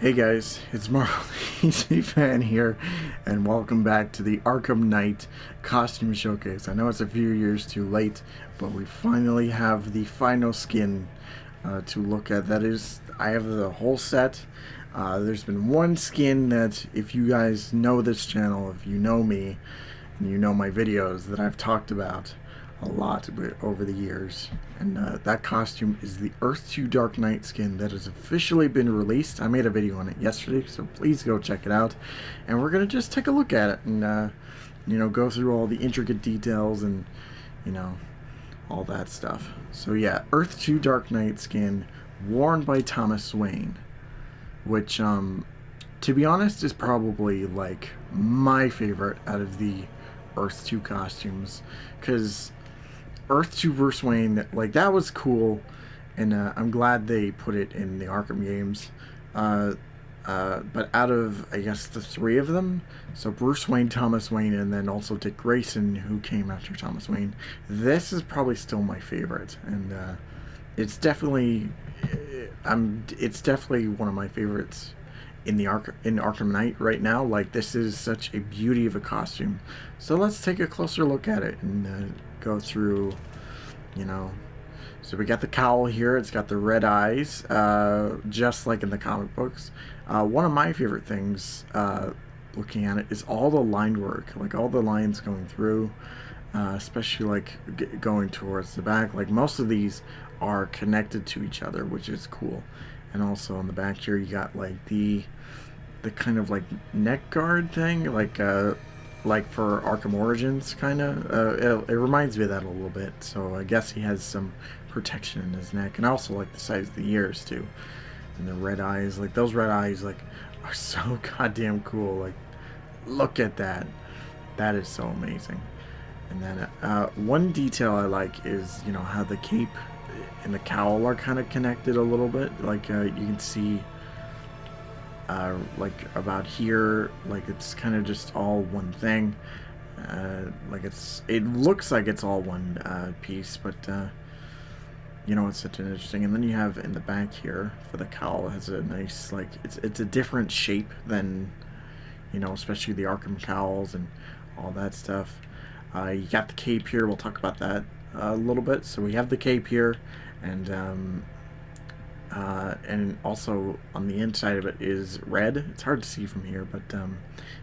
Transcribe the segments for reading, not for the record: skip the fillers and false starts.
Hey guys, it's Marvel DC Fan here, and welcome back to the Arkham Knight Costume Showcase. I know it's a few years too late, but we finally have the final skin to look at. That is, I have the whole set. There's been one skin that, if you guys know this channel, if you know me, and you know my videos, that I've talked about a lot over the years. And that costume is the Earth 2 Dark Knight skin that has officially been released. I made a video on it yesterday, so please go check it out. And we're going to just take a look at it and, go through all the intricate details and, you know, all that stuff. So yeah, Earth 2 Dark Knight skin worn by Thomas Wayne, which, to be honest, is probably like my favorite out of the Earth 2 costumes, because Earth 2 Bruce Wayne, like, that was cool, and I'm glad they put it in the Arkham games. Uh, but out of, I guess, the three of them, so Bruce Wayne, Thomas Wayne, and then also Dick Grayson, who came after Thomas Wayne, this is probably still my favorite, and it's definitely, it's definitely one of my favorites in the Arkham Knight right now. Like, this is such a beauty of a costume. So let's take a closer look at it and go through, you know. So we got the cowl here. It's got the red eyes, just like in the comic books. One of my favorite things, looking at it, is all the line work, like all the lines going through, especially like going towards the back. Like, most of these are connected to each other, which is cool. And also on the back here, you got like the kind of like neck guard thing, like for Arkham Origins, kind of. It reminds me of that a little bit. So I guess he has some protection in his neck, and I also like the size of the ears too, and the red eyes. Like, those red eyes, like, are so goddamn cool. Like, look at that. That is so amazing. And then one detail I like is, how the cape and the cowl are kind of connected a little bit. Like, you can see, like, about here, like, it's kind of just all one thing. Like, it looks like it's all one piece, but it's such an interesting. And then you have in the back here for the cowl, it has a nice, like, it's a different shape than, especially the Arkham cowls and all that stuff. You got the cape here. We'll talk about that a little bit. So we have the cape here, and also on the inside of it is red. It's hard to see from here, but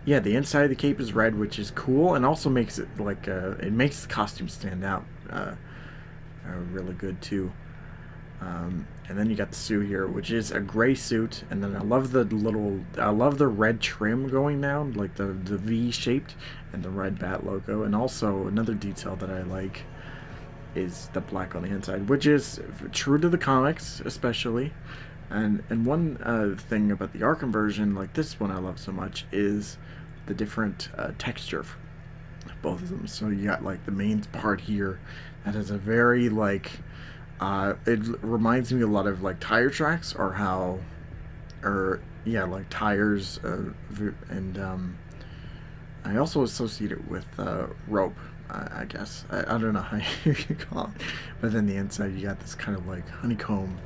yeah, the inside of the cape is red, which is cool, and also makes it like it makes the costume stand out really good too. And then you got the suit here, which is a gray suit, and then I love the red trim going down, like the V shaped, and the red bat logo. And also another detail that I like is the black on the inside, which is true to the comics, especially. And one thing about the Arkham version, like this one I love so much, is the different texture of both of them. So you got like the main part here that has a very like it reminds me a lot of like tire tracks, or how, or yeah, like tires, and I also associate it with rope. I guess I don't know how you call it, but then the inside you got this kind of like honeycomb,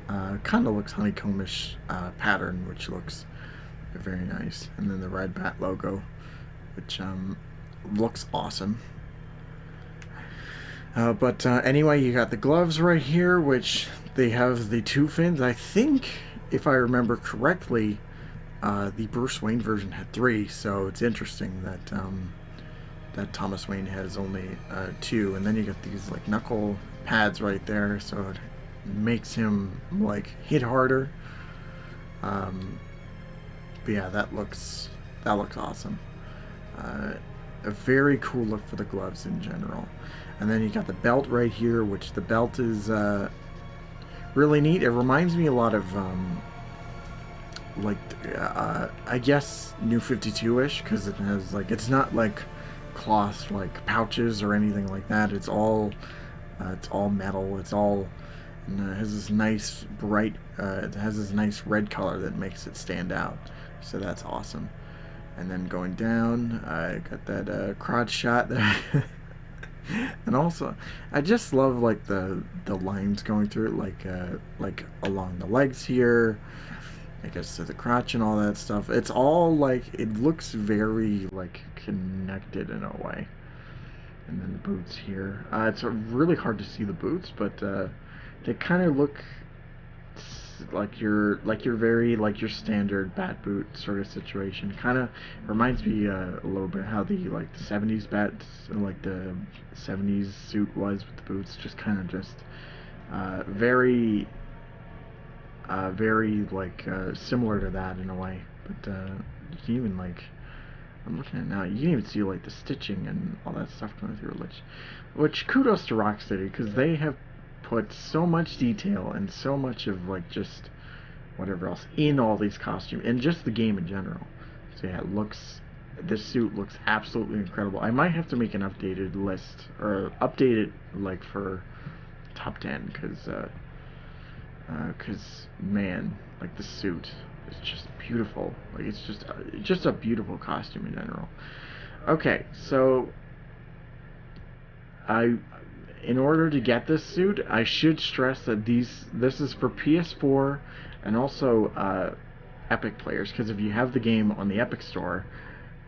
kind of looks honeycombish pattern, which looks very nice. And then the red bat logo, which looks awesome. But anyway, you got the gloves right here, which they have the two fins. I think, if I remember correctly, the Bruce Wayne version had three, so it's interesting that Thomas Wayne has only two. And then you got these like knuckle pads right there, so it makes him like hit harder. But yeah, that looks awesome. A very cool look for the gloves in general. And then you got the belt right here, which the belt is really neat. It reminds me a lot of like I guess New 52ish, because it has like, it's not like cloth like pouches or anything like that. It's all metal. It's all, and it has this nice bright it has this nice red color that makes it stand out. So that's awesome. And then going down, I got that crotch shot there. And also, I just love like the lines going through it, like along the legs here, I guess to the crotch and all that stuff. It's all like, it looks very like connected in a way. And then the boots here. It's really hard to see the boots, but they kind of look like your standard bat boot sort of situation. Kind of reminds me a little bit how the 70s bats, like the 70s suit was with the boots. Just kind of just very similar to that in a way. But you can even I'm looking at it now, you can even see like the stitching and all that stuff going through, which kudos to Rocksteady, because they have put so much detail and so much of just whatever else in all these costumes and just the game in general. So yeah, this suit looks absolutely incredible. I might have to make an updated list, or update it for top 10, because man, the suit is just beautiful. It's just a beautiful costume in general. Okay, so in order to get this suit, I should stress that this is for PS4 and also Epic players, because if you have the game on the Epic Store,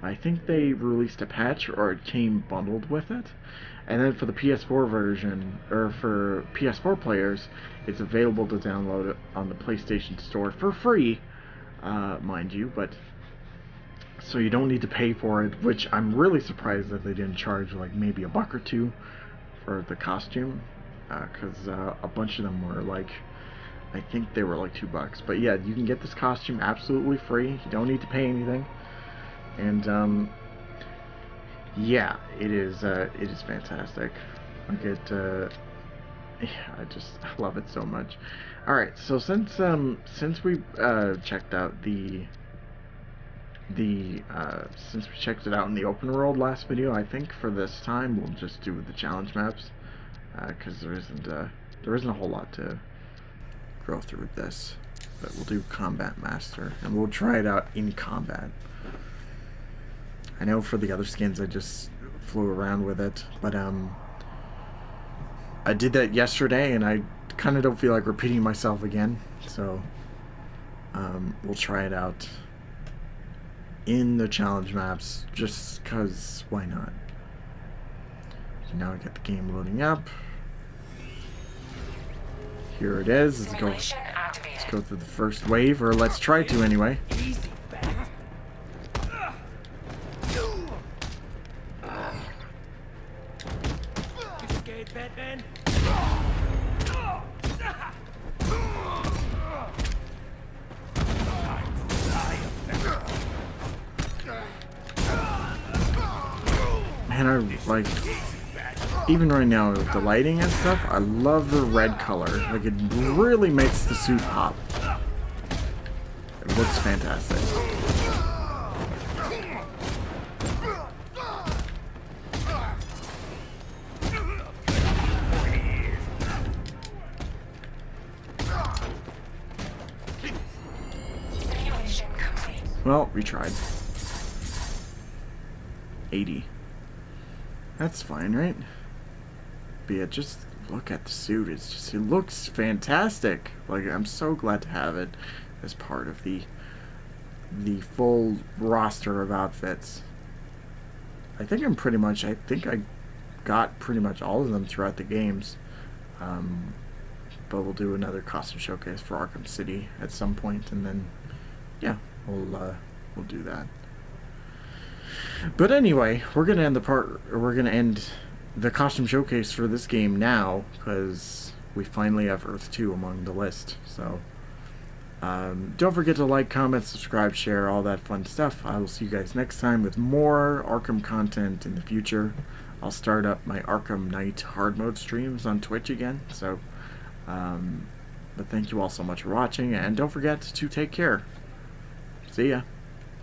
I think they released a patch, or it came bundled with it. And then for the PS4 version, or for PS4 players, it's available to download it on the PlayStation Store for free, mind you, but so you don't need to pay for it, which I'm really surprised that they didn't charge maybe $1 or $2 for the costume, because a bunch of them were I think they were $2. But yeah, you can get this costume absolutely free. You don't need to pay anything, and yeah, it is fantastic. I love it so much. All right, so since we checked out since we checked it out in the open world last video, I think for this time we'll just do the challenge maps, because there isn't a whole lot to go through with this. But we'll do Combat Master, and we'll try it out in combat. I know for the other skins I just flew around with it, but I did that yesterday, and I kind of don't feel like repeating myself again, so we'll try it out in the challenge maps, just because why not? So now I get the game loading up. Here it is. Let's go through the first wave, or let's try to anyway. Batman? Man, even right now with the lighting and stuff, I love the red color. It really makes the suit pop. It looks fantastic. Well, we tried. 80. That's fine, right? But yeah, just look at the suit. It looks fantastic. I'm so glad to have it as part of the full roster of outfits. I think I got pretty much all of them throughout the games. But we'll do another costume showcase for Arkham City at some point, and then yeah, we'll do that. But anyway, we're gonna end the costume showcase for this game now, because we finally have Earth 2 among the list. So don't forget to like, comment, subscribe, share, all that fun stuff. I will see you guys next time with more Arkham content in the future. I'll start up my Arkham Knight hard mode streams on Twitch again. So but thank you all so much for watching, and don't forget to take care. See ya.